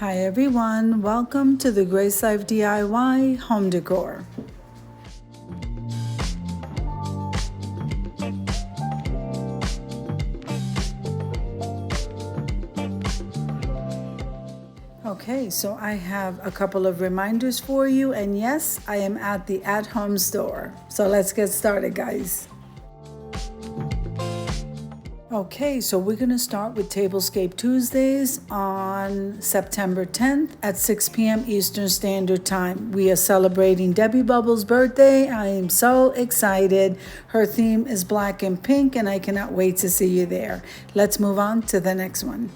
Hi everyone, welcome to the Grace Life DIY home decor. Okay, so I have a couple of reminders for you, and yes, I am at the at-home store. So let's get started, guys. Okay, so we're going to start with Tablescape Tuesdays on September 10th at 6 p.m. Eastern Standard Time. We are celebrating Debbie Bubble's birthday. I am so excited. Her theme is black and pink, and I cannot wait to see you there. Let's move on to the next one.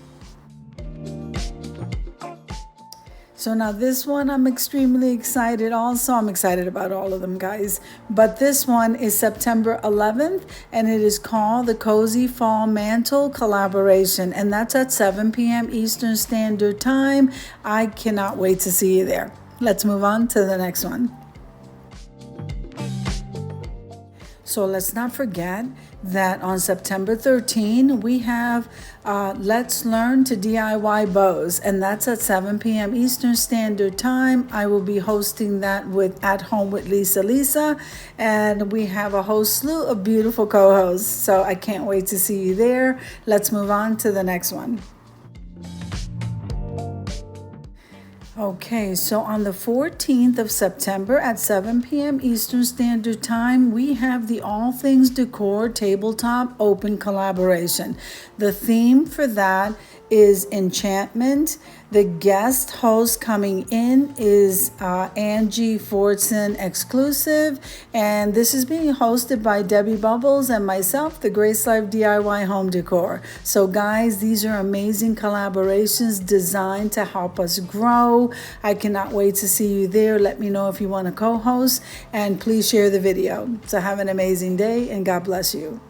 So now this one I'm extremely excited also. I'm excited about all of them, guys. But this one is September 11th, and it is called the Cozy Fall Mantle Collaboration. And that's at 7 p.m. Eastern Standard Time. I cannot wait to see you there. Let's move on to the next one. So let's not forget that on September 13, we have Let's Learn to DIY Bows, and that's at 7 p.m. Eastern Standard Time. I will be hosting that with At Home with Lisa, and we have a whole slew of beautiful co-hosts, so I can't wait to see you there. Let's move on to the next one. Okay, so on the 14th of September at 7 p.m. Eastern Standard Time, we have the All Things Decor Tabletop Open Collaboration. The theme for that is enchantment. The guest host coming in is Angie Fordson exclusive, and this is being hosted by Debbie Bubbles and myself, the Grace Life DIY Home Decor. So guys, these are amazing collaborations designed to help us grow. I cannot wait to see you there. Let me know if you want to co-host, and please share the video. So have an amazing day, and God bless you.